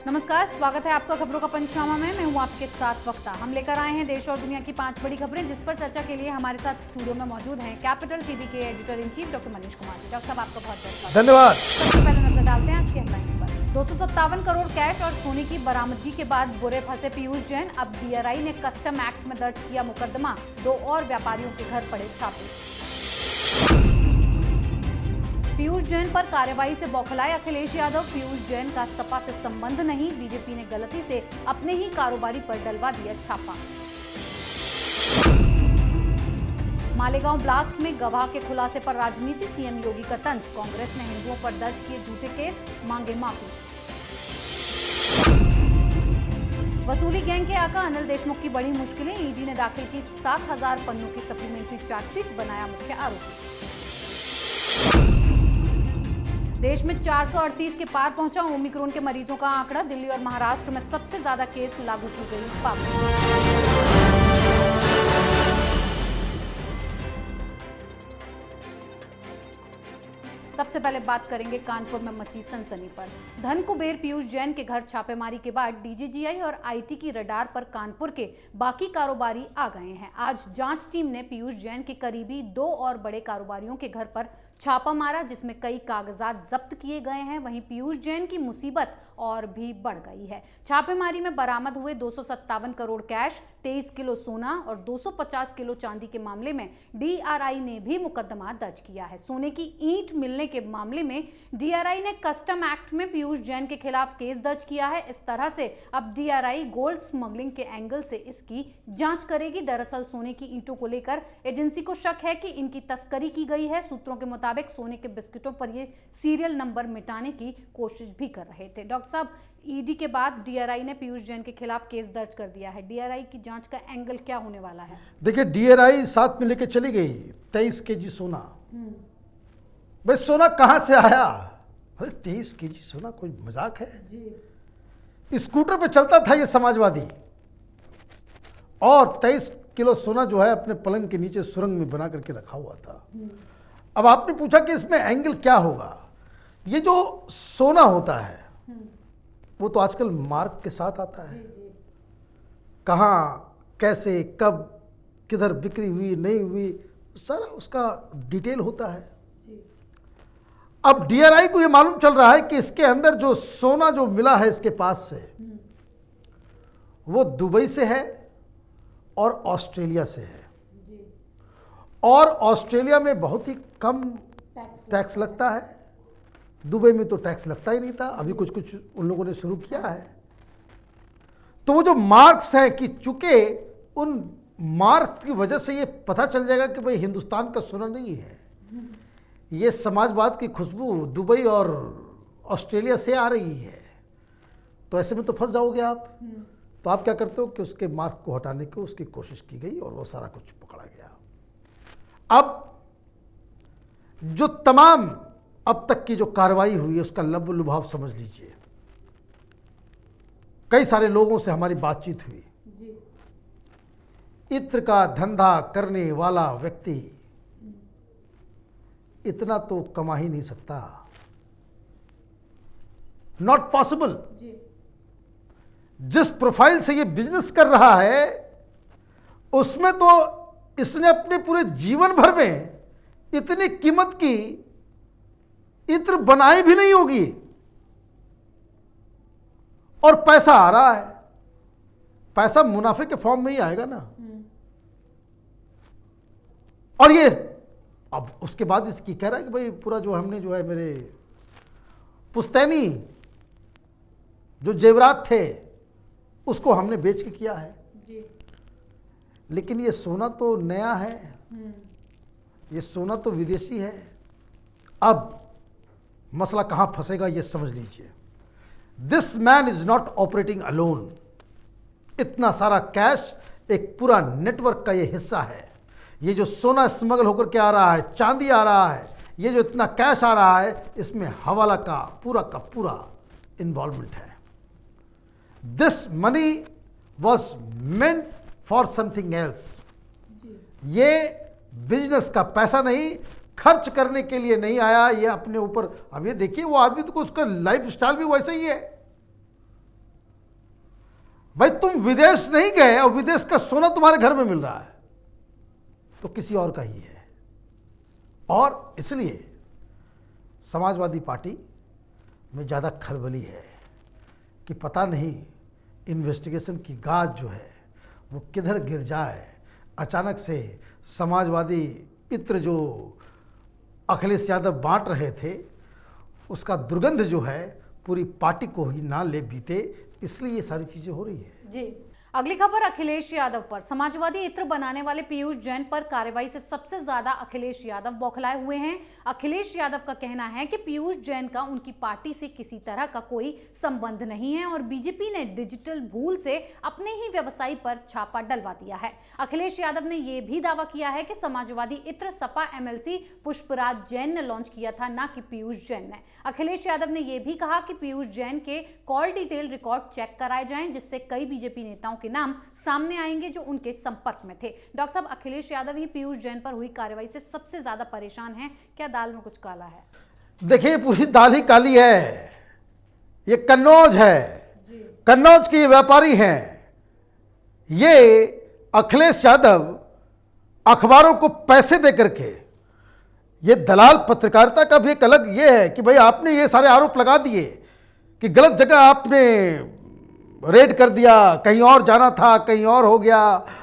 नमस्कार, स्वागत है आपका खबरों का पंचनामा में। मैं हूं आपके साथ वक्ता। हम लेकर आए हैं देश और दुनिया की 5 बड़ी खबरें, जिस पर चर्चा के लिए हमारे साथ स्टूडियो में मौजूद हैं कैपिटल टीवी के editor in chief doctor Manish Kumar ji. Doctor साहब, आपका बहुत बहुत धन्यवाद। सबसे पहले नजर डालते हैं आज के हेडलाइंस पर। 257 करोड़ कैश और सोने की बरामदगी के बाद बुरे फंसे पीयूष जैन। अब डीआरआई ने कस्टम एक्ट में दर्ज किया मुकदमा। 2 और व्यापारियों के घर पड़े छापे। पीयूष जैन पर कार्रवाई से बौखलाए अखिलेश यादव। पीयूष जैन का सपा से संबंध नहीं, बीजेपी ने गलती से अपने ही कारोबारी पर डलवा दिया छापा। मालेगांव ब्लास्ट में गवाह के खुलासे पर राजनीति, सीएम योगी का तंज। कांग्रेस ने हिंदुओं पर दर्ज किए झूठे केस, मांगे माफी। वसूली गैंग के आका अनिल देशमुख की बड़ी मुश्किलें, ईडी ने दाखिल की 7,000 पन्नों की सप्लीमेंट्री चार्जशीट, बनाया मुख्य आरोपी। देश में 438 के पार पहुंचा ओमिक्रॉन के मरीजों का आंकड़ा। दिल्ली और महाराष्ट्र में सबसे ज्यादा केस लागू की गई पाबंदी। सबसे पहले बात करेंगे कानपुर में मची सनसनी पर। धन कुबेर पीयूष जैन के घर छापेमारी के बाद डीजीजीआई और आईटी की रडार पर कानपुर के बाकी कारोबारी आ गए हैं। आज जांच टीम ने पीयूष जैन के करीबी 2 और बड़े कारोबारियों के घर पर छापा मारा, जिसमें कई कागजात जब्त किए गए हैं। वहीं पीयूष जैन की मुसीबत और भी बढ़ गई है। छापेमारी में बरामद हुए 257 करोड़ कैश, 23 किलो सोना और 250 किलो चांदी के मामले में डीआरआई ने भी मुकदमा दर्ज किया है। सोने की ईंट मिलने के मामले में डीआरआई ने कस्टम एक्ट में पीयूष जैन के खिलाफ केस दर्ज किया है। इस तरह से अब डीआरआई गोल्ड स्मगलिंग के एंगल से इसकी जांच करेगी। दरअसल सोने की ईंटों को लेकर एजेंसी को शक है कि इनकी तस्करी की गई है। सूत्रों के मुताबिक सोने के बिस्किटों पर ये सीरियल नंबर मिटाने की कोशिश भी कर रहे थे। डॉक्टर साहब, ईडी के बाद डीआरआई ने पीयूष जैन के खिलाफ केस दर्ज कर दिया है। डीआरआई की जांच का एंगल क्या होने वाला है? देखिए, डीआरआई साथ में लेके चली गई 23 केजी सोना। भाई सोना कहां से आया? भाई 23 केजी सोना कोई मजाक है जी। स्कूटर पे चलता था ये समाजवादी, और 23 किलो सोना जो है अपने पलंग के नीचे सुरंग में बना करके रखा हुआ था। अब आपने पूछा कि इसमें एंगल क्या होगा। ये जो सोना होता है वो तो आजकल मार्क के साथ आता है। कहाँ, कैसे, कब, किधर बिक्री हुई, नहीं हुई, सारा उसका डिटेल होता है। अब डीआरआई को ये मालूम चल रहा है कि इसके अंदर जो सोना जो मिला है इसके पास से, वो दुबई से है और ऑस्ट्रेलिया से है। और ऑस्ट्रेलिया में बहुत ही कम टैक्स लगता है। दुबई में तो टैक्स लगता ही नहीं था, अभी कुछ कुछ उन लोगों ने शुरू किया है। तो वो जो मार्क्स हैं कि चूंकि उन मार्क्स की वजह से ये पता चल जाएगा कि भाई हिंदुस्तान का सोना नहीं है, ये समाजवाद की खुशबू दुबई और ऑस्ट्रेलिया से आ रही है। तो ऐसे में तो फंस जाओगे आप। तो आप क्या करते हो कि उसके मार्क को हटाने की उसकी कोशिश की गई और वो सारा कुछ पकड़ा गया। अब जो तमाम अब तक की जो कार्रवाई हुई है उसका लब लुभाव समझ लीजिए। कई सारे लोगों से हमारी बातचीत हुई जी। इत्र का धंधा करने वाला व्यक्ति इतना तो कमा ही नहीं सकता, नॉट पॉसिबल। जिस प्रोफाइल से ये बिजनेस कर रहा है उसमें तो इसने अपने पूरे जीवन भर में इतनी कीमत की इत्र बनाई भी नहीं होगी, और पैसा आ रहा है। पैसा मुनाफे के फॉर्म में ही आएगा ना। और ये अब उसके बाद इसकी कह रहा है कि भाई पूरा जो हमने जो है मेरे पुश्तैनी जो जेवरात थे उसको हमने बेच के किया है जी। लेकिन ये सोना तो नया है, ये सोना तो विदेशी है। अब मसला कहां फंसेगा ये समझ लीजिए। This man is not operating alone. इतना सारा कैश एक पूरा नेटवर्क का ये हिस्सा है। ये जो सोना स्मगल होकर के आ रहा है, चांदी आ रहा है, ये जो इतना कैश आ रहा है, इसमें हवाला का पूरा इन्वॉल्वमेंट है। This money was meant for something else. ये बिजनेस का पैसा नहीं, खर्च करने के लिए नहीं आया, ये अपने ऊपर। अब ये देखिए वो आदमी तो उसका लाइफ स्टाइल भी वैसा ही है। भाई तुम विदेश नहीं गए और विदेश का सोना तुम्हारे घर में मिल रहा है तो किसी और का ही है। और इसलिए समाजवादी पार्टी में ज़्यादा खलबली है कि पता नहीं इन्वेस्टिगेशन की गाज जो है वो किधर गिर जाए। अचानक से समाजवादी इत्र जो अखिलेश यादव बांट रहे थे उसका दुर्गंध जो है पूरी पार्टी को ही ना ले बीते, इसलिए ये सारी चीज़ें हो रही है। जी, अगली खबर अखिलेश यादव पर। समाजवादी इत्र बनाने वाले पीयूष जैन पर कार्रवाई से सबसे ज्यादा अखिलेश यादव बौखलाए हुए हैं। अखिलेश यादव का कहना है कि पीयूष जैन का उनकी पार्टी से किसी तरह का कोई संबंध नहीं है और बीजेपी ने डिजिटल भूल से अपने ही व्यवसायी पर छापा डलवा दिया है। अखिलेश यादव ने यह भी दावा किया है कि समाजवादी इत्र सपा एमएलसी पुष्पराज जैन ने लॉन्च किया था, ना कि पीयूष जैन ने। अखिलेश यादव ने यह भी कहा कि पीयूष जैन के कॉल डिटेल रिकॉर्ड चेक कराए जाएं, जिससे कई बीजेपी नेताओं के नाम सामने आएंगे जो उनके संपर्क में थे। डॉक्टर साहब, अखिलेश यादव ही पीयूष जैन पर हुई कार्रवाई से सबसे ज्यादा परेशान हैं। क्या दाल में कुछ काला है? देखिए, पूरी दाल ही काली है। ये कन्नौज है, कन्नौज के व्यापारी हैं। ये अखिलेश यादव अखबारों को पैसे दे करके, ये दलाल पत्रकारिता का भी एक अलग ये है कि भाई आपने ये सारे आरोप लगा दिए कि गलत जगह आपने रेड कर दिया, कहीं और जाना था, कहीं और हो गया,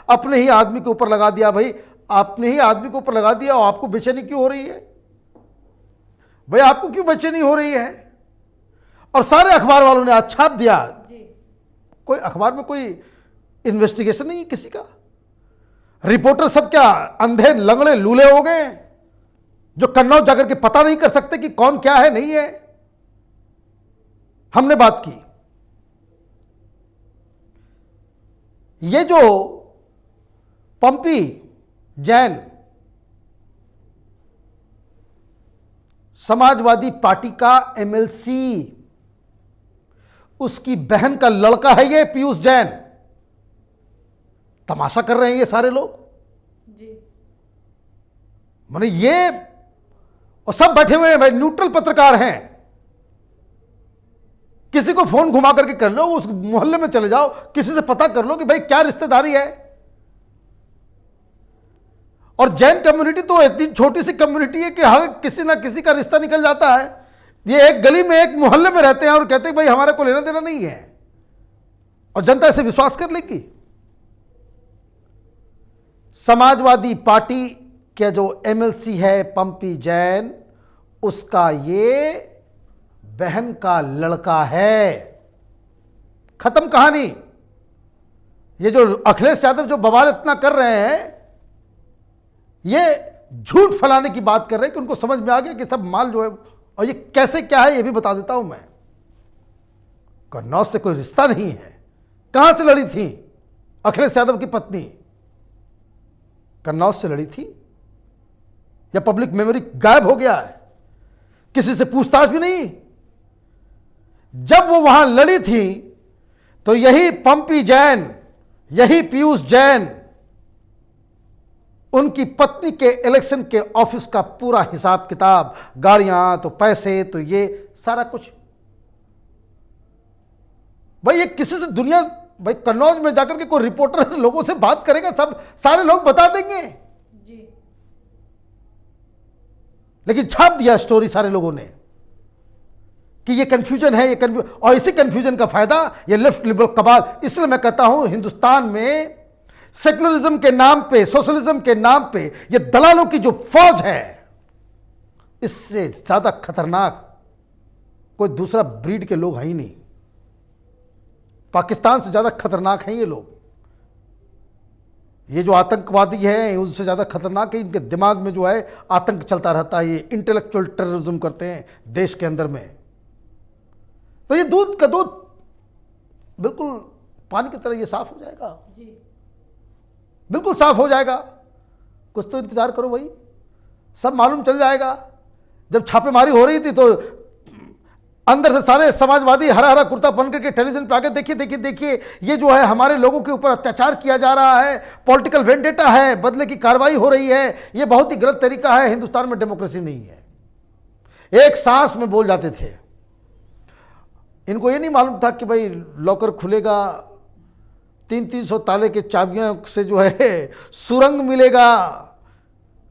अपने ही आदमी के ऊपर लगा दिया। भाई आपने ही आदमी के ऊपर लगा दिया और आपको बेचैनी क्यों हो रही है? भाई आपको क्यों बेचैनी हो रही है? और सारे अखबार वालों ने आज छाप दिया। कोई अखबार में कोई इन्वेस्टिगेशन नहीं है किसी का। रिपोर्टर सब क्या अंधे लंगड़े लूले हो गए जो कन्नौज जाकर के पता नहीं कर सकते कि कौन क्या है नहीं है? हमने बात की, ये जो पंपी जैन समाजवादी पार्टी का एमएलसी, उसकी बहन का लड़का है ये पीयूष जैन। तमाशा कर रहे हैं ये सारे लोग जी। माने ये और सब बैठे हुए हैं भाई, न्यूट्रल पत्रकार हैं। किसी को फोन घुमा करके कर लो, उस मोहल्ले में चले जाओ, किसी से पता कर लो कि भाई क्या रिश्तेदारी है। और जैन कम्युनिटी तो इतनी छोटी सी कम्युनिटी है कि हर किसी ना किसी का रिश्ता निकल जाता है। ये एक गली में एक मोहल्ले में रहते हैं और कहते हैं भाई हमारे को लेना देना नहीं है, और जनता इसे विश्वास कर लेगी। समाजवादी पार्टी के जो एमएलसी है पंपी जैन, उसका ये बहन का लड़का है। खत्म कहानी। ये जो अखिलेश यादव जो बवाल इतना कर रहे हैं, ये झूठ फैलाने की बात कर रहे हैं कि उनको समझ में आ गया कि सब माल जो है, और ये कैसे क्या है ये भी बता देता हूं मैं। कन्नौज से कोई रिश्ता नहीं है। कहां से लड़ी थी अखिलेश यादव की पत्नी? कन्नौज से लड़ी थी या पब्लिक मेमोरी गायब हो गया है? किसी से पूछताछ भी नहीं। जब वो वहां लड़ी थी तो यही पंपी जैन, यही पीयूष जैन उनकी पत्नी के इलेक्शन के ऑफिस का पूरा हिसाब किताब, गाड़ियां तो पैसे तो ये सारा कुछ। भाई ये किसी से दुनिया, भाई कन्नौज में जाकर के कोई रिपोर्टर लोगों से बात करेगा, सब सारे लोग बता देंगे जी। लेकिन छाप दिया स्टोरी सारे लोगों ने कि ये कंफ्यूजन है, ये कंफ्यूजन। और इसी कंफ्यूजन का फायदा ये लेफ्ट लिबरल कबाल। इसलिए मैं कहता हूं हिंदुस्तान में सेकुलरिज्म के नाम पे, सोशलिज्म के नाम पे ये दलालों की जो फौज है, इससे ज्यादा खतरनाक कोई दूसरा ब्रीड के लोग हैं ही नहीं। पाकिस्तान से ज्यादा खतरनाक हैं ये लोग। ये जो आतंकवादी हैं उनसे ज्यादा खतरनाक है। इनके दिमाग में जो है आतंक चलता रहता है। ये इंटेलेक्चुअल टेररिज्म करते हैं देश के अंदर में। तो ये दूध का दूध बिल्कुल पानी की तरह ये साफ हो जाएगा जी। बिल्कुल साफ हो जाएगा। कुछ तो इंतजार करो भाई, सब मालूम चल जाएगा। जब छापेमारी हो रही थी तो अंदर से सारे समाजवादी हरा हरा कुर्ता पहन करके टेलीविजन पे आके देखिए देखिए देखिए ये जो है हमारे लोगों के ऊपर अत्याचार किया जा रहा है, पॉलिटिकल वेंडेटा है, बदले की कार्रवाई हो रही है, ये बहुत ही गलत तरीका है, हिंदुस्तान में डेमोक्रेसी नहीं है। एक सांस में बोल जाते थे। इनको ये नहीं मालूम था कि भाई लॉकर खुलेगा 300 ताले के चाबियों से जो है सुरंग मिलेगा,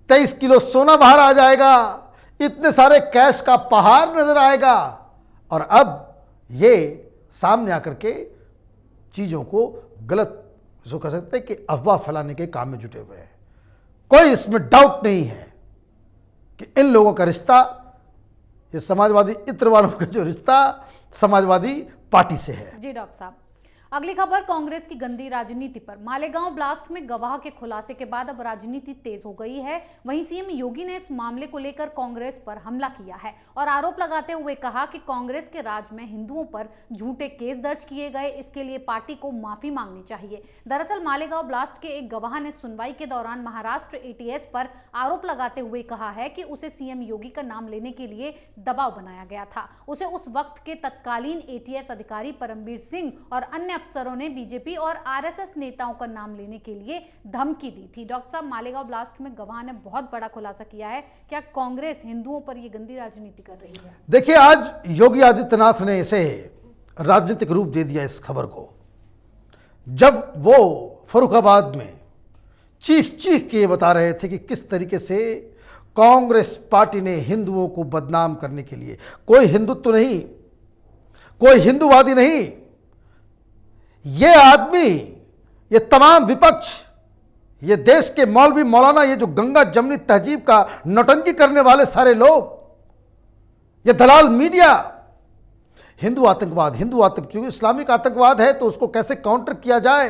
23 किलो सोना बाहर आ जाएगा, इतने सारे कैश का पहाड़ नजर आएगा। और अब ये सामने आकर के चीजों को गलत जो कह सकते हैं कि अफवाह फैलाने के काम में जुटे हुए हैं। कोई इसमें डाउट नहीं है कि इन लोगों का रिश्ता, ये समाजवादी इत्र वालों का जो रिश्ता समाजवादी पार्टी से है। जी डॉक्टर साहब, अगली खबर कांग्रेस की गंदी राजनीति पर। मालेगांव ब्लास्ट में गवाह के खुलासे के बाद अब राजनीति तेज हो गई है। वहीं सीएम योगी ने इस मामले को लेकर कांग्रेस पर हमला किया है और आरोप लगाते हुए कहा कि कांग्रेस के राज में हिंदुओं पर झूठे केस दर्ज किए गए, इसके लिए पार्टी को माफी मांगनी चाहिए। दरअसल मालेगांव ब्लास्ट के एक गवाह ने सुनवाई के दौरान महाराष्ट्र एटीएस पर आरोप लगाते हुए कहा है कि उसे सीएम योगी का नाम लेने के लिए दबाव बनाया गया था। उसे उस वक्त के तत्कालीन एटीएस अधिकारी परमवीर सिंह और अन्य अफसरों ने बीजेपी और आरएसएस नेताओं का नाम लेने के लिए धमकी दी थी। डॉक्टर साहब, मालेगांव ब्लास्ट में गवाह ने बहुत बड़ा खुलासा किया है। क्या कांग्रेस हिंदुओं पर यह गंदी राजनीति कर रही है? देखिए, आज योगी आदित्यनाथ ने इसे राजनीतिक रूप दे दिया इस खबर को, जब वो फर्रुखाबाद में चीख चीख के बता रहे थे कि किस तरीके से कांग्रेस पार्टी ने हिंदुओं को बदनाम करने के लिए, कोई हिंदुत्व नहीं, कोई हिंदूवादी नहीं, ये आदमी, ये तमाम विपक्ष, ये देश के मौलवी मौलाना, ये जो गंगा जमनी तहजीब का नौटंकी करने वाले सारे लोग, ये दलाल मीडिया, हिंदू आतंकवाद, क्योंकि इस्लामिक आतंकवाद है तो उसको कैसे काउंटर किया जाए,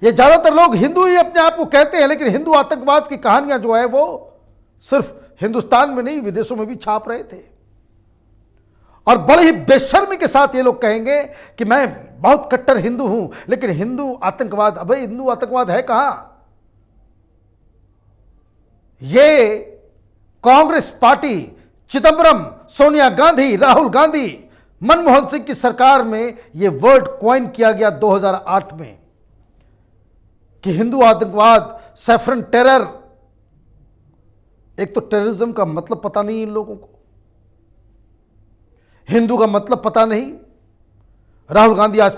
ये ज्यादातर लोग हिंदू ही अपने आप को कहते हैं, लेकिन हिंदू आतंकवाद की कहानियां जो है वो सिर्फ हिंदुस्तान में नहीं विदेशों में भी छाप रहे थे। और बड़े ही बेशर्मी के साथ ये लोग कहेंगे कि मैं बहुत कट्टर हिंदू हूं, लेकिन हिंदू आतंकवाद, अबे हिंदू आतंकवाद है कहां? ये कांग्रेस पार्टी, चिदंबरम, सोनिया गांधी, राहुल गांधी, मनमोहन सिंह की सरकार में यह वर्ड कॉइन किया गया 2008 में कि हिंदू आतंकवाद, सैफरन टेरर। एक तो टेररिज्म का मतलब पता नहीं इन लोगों को, हिंदू का मतलब पता नहीं। राहुल गांधी आज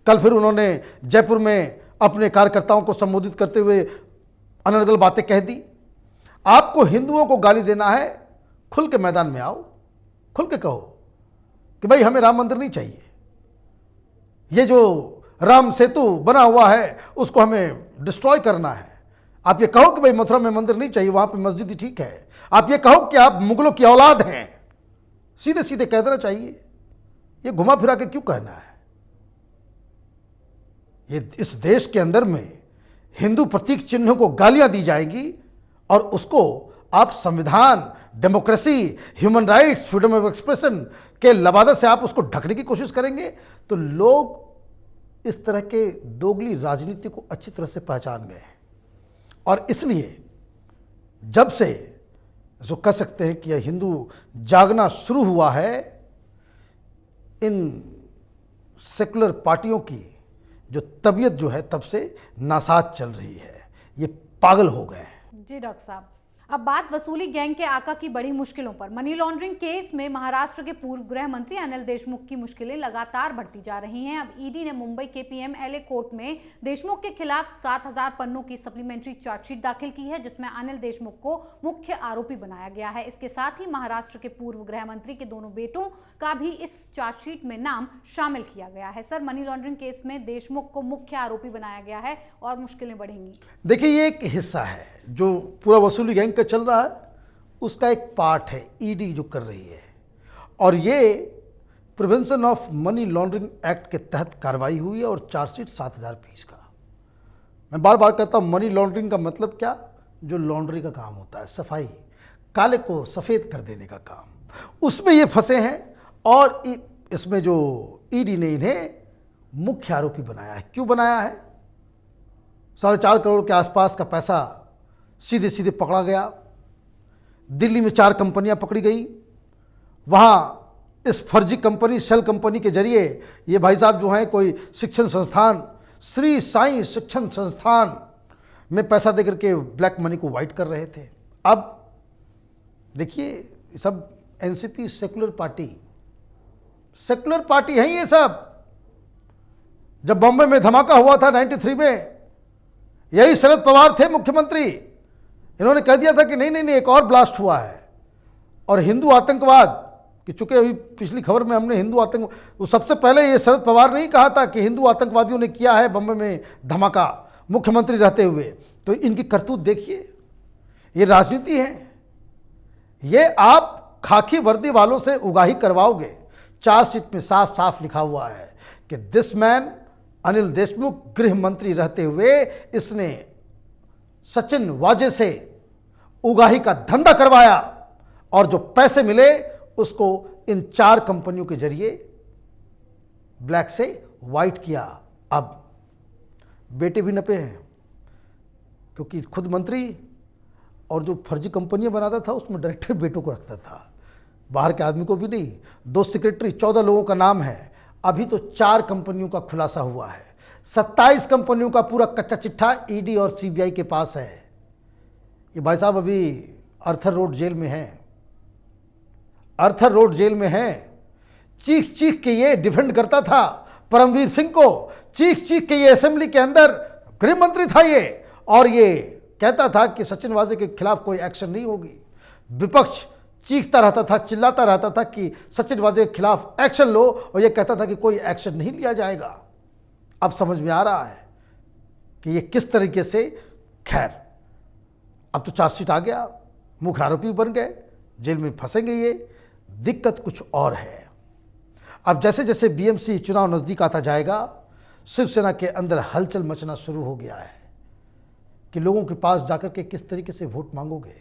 कल फिर उन्होंने जयपुर में अपने कार्यकर्ताओं को संबोधित करते हुए अनर्गल बातें कह दी। आपको हिंदुओं को गाली देना है, खुल के मैदान में आओ, खुल के कहो कि भाई हमें राम मंदिर नहीं चाहिए, ये जो राम सेतु बना हुआ है उसको हमें डिस्ट्रॉय करना है। आप ये कहो कि भाई मथुरा में मंदिर नहीं चाहिए, वहां पे मस्जिद ही ठीक है। आप ये कहो कि आप मुगलों की औलाद हैं, सीधे सीधे कह देना चाहिए। ये घुमा फिरा के क्यों कहना है? ये इस देश के अंदर में हिंदू प्रतीक चिन्हों को गालियां दी जाएंगी और उसको आप संविधान, democracy, human rights, freedom of expression के लबादत से आप उसको ढकने की कोशिश करेंगे तो लोग इस तरह के दोगली राजनीति को अच्छी तरह से पहचान गए हैं। और इसलिए जब से जो कह सकते हैं कि यह हिंदू जागना शुरू हुआ है, इन सेकुलर पार्टियों की जो तबीयत जो है तब से नासाज चल रही है, ये पागल हो गए हैं। जी डॉक्टर साहब, अब बात वसूली गैंग के आका की बड़ी मुश्किलों पर। मनी लॉन्ड्रिंग केस में महाराष्ट्र के पूर्व गृह मंत्री अनिल देशमुख की मुश्किलें लगातार बढ़ती जा रही हैं। अब ईडी ने मुंबई के पीएमएलए कोर्ट में देशमुख के खिलाफ 7000 पन्नों की सप्लीमेंट्री चार्जशीट दाखिल की है, जिसमें अनिल देशमुख को मुख्य आरोपी बनाया गया है। इसके साथ ही महाराष्ट्र के पूर्व गृह मंत्री के दोनों बेटों का भी इस चार्जशीट में नाम शामिल किया गया है। सर, मनी लॉन्ड्रिंग केस में देशमुख को मुख्य आरोपी बनाया गया है और मुश्किलें बढ़ेंगी। देखिए, ये एक हिस्सा है जो पूरा वसूली गैंग का चल रहा है, उसका एक पार्ट है ईडी जो कर रही है। और ये prevention of money laundering act के तहत कार्रवाई हुई है और चार्जशीट 7000 पेज का। मैं बार बार कहता हूँ, मनी लॉन्ड्रिंग का मतलब क्या? जो लॉन्ड्री का काम होता है, सफाई, काले को सफ़ेद कर देने का काम, उसमें ये फंसे हैं। और इसमें जो ईडी ने इन्हें मुख्य आरोपी बनाया है। क्यों बनाया है? 4.5 करोड़ के आसपास का पैसा सीधे सीधे पकड़ा गया। दिल्ली में 4 कंपनियां पकड़ी गई। वहाँ इस फर्जी कंपनी, शेल कंपनी के जरिए ये भाई साहब जो हैं कोई शिक्षण संस्थान, श्री साईं शिक्षण संस्थान में पैसा देकर के ब्लैक मनी को वाइट कर रहे थे। अब देखिए, सब एनसीपी सेकुलर पार्टी है ये सब। जब बॉम्बे में धमाका हुआ था 93 में, यही शरद पवार थे मुख्यमंत्री। इन्होंने कह दिया था कि नहीं नहीं नहीं, एक और ब्लास्ट हुआ है। और हिंदू आतंकवाद कि चूंकि अभी पिछली खबर में हमने हिंदू आतंक, वो सबसे पहले ये शरद पवार ने ही कहा था कि हिंदू आतंकवादियों ने किया है बम्बई में धमाका, मुख्यमंत्री रहते हुए। तो इनकी करतूत देखिए, ये राजनीति है। ये आप खाकी वर्दी वालों से उगाही करवाओगे। चार्जशीट में साफ साफ लिखा हुआ है कि दिस मैन, अनिल देशमुख गृह मंत्री रहते हुए इसने सचिन वाजे से उगाही का धंधा करवाया और जो पैसे मिले उसको इन 4 कंपनियों के जरिए ब्लैक से वाइट किया। अब बेटे भी नपे हैं, क्योंकि खुद मंत्री और जो फर्जी कंपनियां बनाता था उसमें डायरेक्टर बेटों को रखता था, बाहर के आदमी को भी नहीं। 2 सेक्रेटरी, 14 लोगों का नाम है। अभी तो 4 कंपनियों का खुलासा हुआ है। 27 कंपनियों का पूरा कच्चा चिट्ठा ईडी और सीबीआई के पास है। ये भाई साहब अभी अर्थर रोड जेल में हैं, अर्थर रोड जेल में हैं। चीख चीख के ये डिफेंड करता था परमवीर सिंह को, चीख चीख के ये असेंबली के अंदर गृह मंत्री था ये, और ये कहता था कि सचिन वाजे के खिलाफ कोई एक्शन नहीं होगी। विपक्ष चीखता रहता था, चिल्लाता रहता था कि सचिन वाजे के खिलाफ एक्शन लो, और ये कहता था कि कोई एक्शन नहीं लिया जाएगा। अब समझ में आ रहा है कि ये किस तरीके से, खैर अब तो चार्जशीट आ गया, मुख्य आरोपी बन गए, जेल में फंसेंगे ये। दिक्कत कुछ और है। अब जैसे जैसे बीएमसी चुनाव नजदीक आता जाएगा, शिवसेना के अंदर हलचल मचना शुरू हो गया है कि लोगों के पास जाकर के किस तरीके से वोट मांगोगे।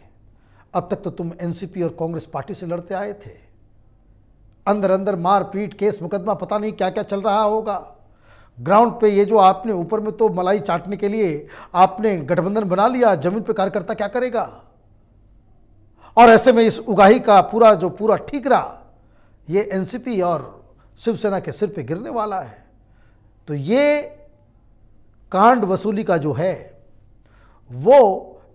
अब तक तो तुम एनसीपी और कांग्रेस पार्टी से लड़ते आए थे, अंदर अंदर मारपीट, केस मुकदमा, पता नहीं क्या क्या चल रहा होगा। ग्राउंड पे ये जो आपने ऊपर में तो मलाई चाटने के लिए आपने गठबंधन बना लिया, जमीन पे कार्यकर्ता क्या करेगा। और ऐसे में इस उगाही का पूरा ठीकरा ये एनसीपी और शिवसेना के सिर पे गिरने वाला है। तो ये कांड वसूली का जो है वो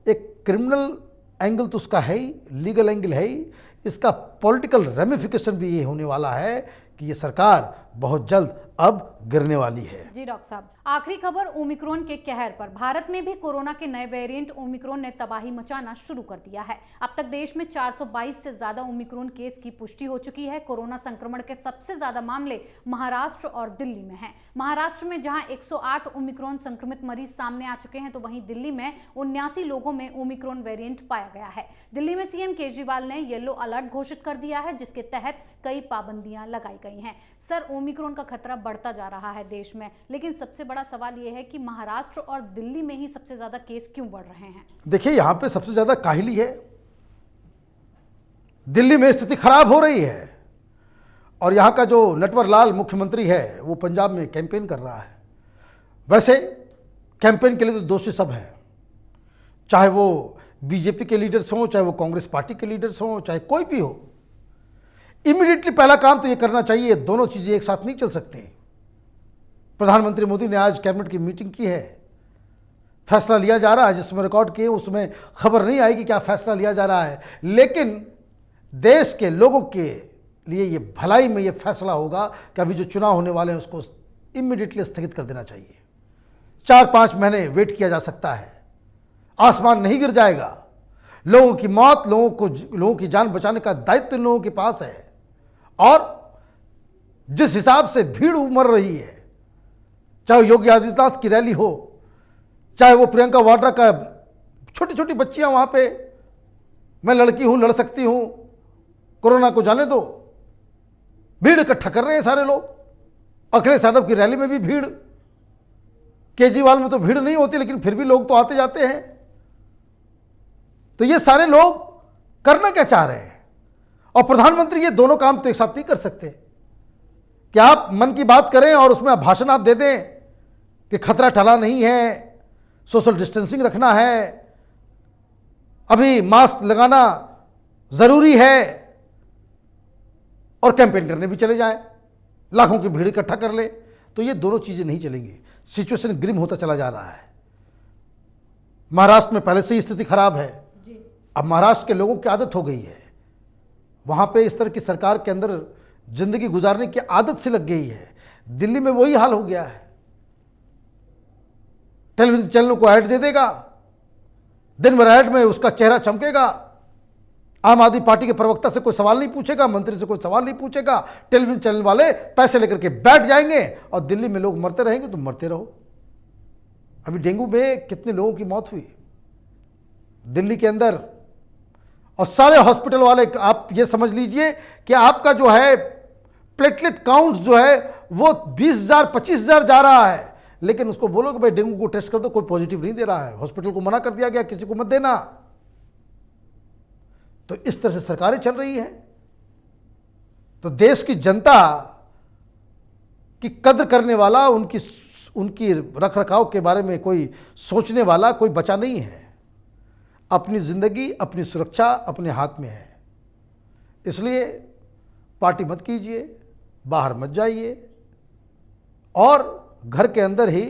एक क्रिमिनल एंगल तो उसका है ही, लीगल एंगल है ही, इसका पॉलिटिकल रेमिफिकेशन भी ये होने वाला है कि ये सरकार बहुत जल्द अब गिरने वाली है। जी डॉक्टर साहब, आखिरी खबर ओमिक्रॉन के कहर पर। भारत में भी कोरोना के नए वेरिएंट ओमिक्रॉन ने तबाही मचाना शुरू कर दिया है। अब तक देश में 422 से ज्यादा ओमिक्रॉन केस की पुष्टि हो चुकी है। कोरोना संक्रमण के सबसे ज्यादा मामले महाराष्ट्र और दिल्ली में हैं। महाराष्ट्र में जहां 108 ओमिक्रॉन संक्रमित मरीज सामने आ चुके हैं, तो वहीं दिल्ली में 79 लोगों में ओमिक्रॉन वेरिएंट पाया गया है। दिल्ली में सीएम केजरीवाल ने येलो अलर्ट घोषित कर दिया है, जिसके तहत कई पाबंदियां लगाई गई हैं। सर, ओमिक्रॉन का खतरा बढ़ता जा रहा है देश में, लेकिन सबसे बड़ा सवाल यह है कि महाराष्ट्र और दिल्ली में ही सबसे ज्यादा केस क्यों बढ़ रहे हैं? देखिए, यहां पे सबसे ज्यादा काहिली है, दिल्ली में स्थिति खराब हो रही है, और यहां का जो नटवरलाल मुख्यमंत्री है वो पंजाब में कैंपेन कर रहा है। वैसे कैंपेन के लिए तो दोषी सब हैं, चाहे वो बीजेपी के लीडर्स हों, चाहे वो कांग्रेस पार्टी के लीडर्स हों, चाहे कोई भी हो। इमीडिएटली पहला काम तो ये करना चाहिए, दोनों चीजें एक साथ नहीं चल सकती। प्रधानमंत्री मोदी ने आज कैबिनेट की मीटिंग की है, फैसला लिया जा रहा है, जिसमें रिकॉर्ड किए उसमें खबर नहीं आएगी क्या फैसला लिया जा रहा है, लेकिन देश के लोगों के लिए ये भलाई में ये फैसला होगा कि अभी जो चुनाव होने वाले हैं उसको इमीडिएटली स्थगित कर देना चाहिए। 4-5 महीने वेट किया जा सकता है, आसमान नहीं गिर जाएगा। लोगों की मौत, लोगों की जान बचाने का दायित्व इन लोगों के पास है। और जिस हिसाब से भीड़ उमड़ रही है, चाहे योगी आदित्यनाथ की रैली हो, चाहे वो प्रियंका वाड्रा का, छोटी छोटी बच्चियां वहां पे, मैं लड़की हूं, लड़ सकती हूं, कोरोना को जाने दो, भीड़ इकट्ठा कर रहे हैं सारे लोग। अखिलेश यादव की रैली में भी भीड़, केजरीवाल में तो भीड़ नहीं होती, लेकिन फिर भी लोग तो आते जाते हैं। तो ये सारे लोग करना क्या चाह रहे हैं? और प्रधानमंत्री ये दोनों काम तो एक साथ नहीं कर सकते कि आप मन की बात करें और उसमें भाषण आप दे दें कि खतरा टला नहीं है, सोशल डिस्टेंसिंग रखना है, अभी मास्क लगाना जरूरी है, और कैंपेन करने भी चले जाएं, लाखों की भीड़ इकट्ठा कर ले। तो ये दोनों चीजें नहीं चलेंगी। सिचुएशन ग्रिम होता चला जा रहा है। महाराष्ट्र में पहले से ही स्थिति खराब है, अब महाराष्ट्र के लोगों की आदत हो गई है, वहां पे इस तरह की सरकार के अंदर जिंदगी गुजारने की आदत से लग गई है। दिल्ली में वही हाल हो गया है। टेलीविजन चैनलों को ऐड दे देगा, दिन भर ऐड में उसका चेहरा चमकेगा। आम आदमी पार्टी के प्रवक्ता से कोई सवाल नहीं पूछेगा, मंत्री से कोई सवाल नहीं पूछेगा, टेलीविजन चैनल वाले पैसे लेकर के बैठ जाएंगे और दिल्ली में लोग मरते रहेंगे तो मरते रहो। अभी डेंगू में कितने लोगों की मौत हुई दिल्ली के अंदर, और सारे हॉस्पिटल वाले, आप ये समझ लीजिए कि आपका जो है प्लेटलेट काउंट जो है वो 20,000 25,000 जा रहा है, लेकिन उसको बोलो कि भाई डेंगू को टेस्ट कर दो, कोई पॉजिटिव नहीं दे रहा है। हॉस्पिटल को मना कर दिया गया, किसी को मत देना। तो इस तरह से सरकारें चल रही हैं। तो देश की जनता की कद्र करने वाला, उनकी रख रखाव के बारे में कोई सोचने वाला कोई बचा नहीं है। अपनी जिंदगी, अपनी सुरक्षा अपने हाथ में है। इसलिए पार्टी मत कीजिए, बाहर मत जाइए और घर के अंदर ही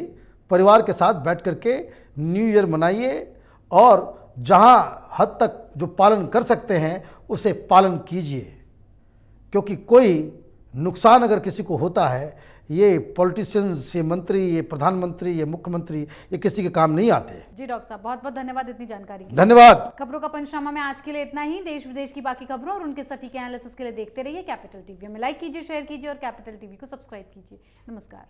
परिवार के साथ बैठ करके न्यू ईयर मनाइए, और जहां हद तक जो पालन कर सकते हैं उसे पालन कीजिए, क्योंकि कोई नुकसान अगर किसी को होता है, ये पॉलिटिशियंस, ये मंत्री, ये प्रधानमंत्री, ये मुख्यमंत्री, ये किसी के काम नहीं आते। जी डॉक्टर साहब, बहुत बहुत धन्यवाद इतनी जानकारी के लिए। धन्यवाद। खबरों का पंचनामा में आज के लिए इतना ही। देश विदेश की बाकी खबरों और उनके सटीक एनालिसिस के लिए देखते रहिए कैपिटल टीवी। हमें लाइक कीजिए, शेयर कीजिए और कैपिटल टीवी को सब्सक्राइब कीजिए। नमस्कार।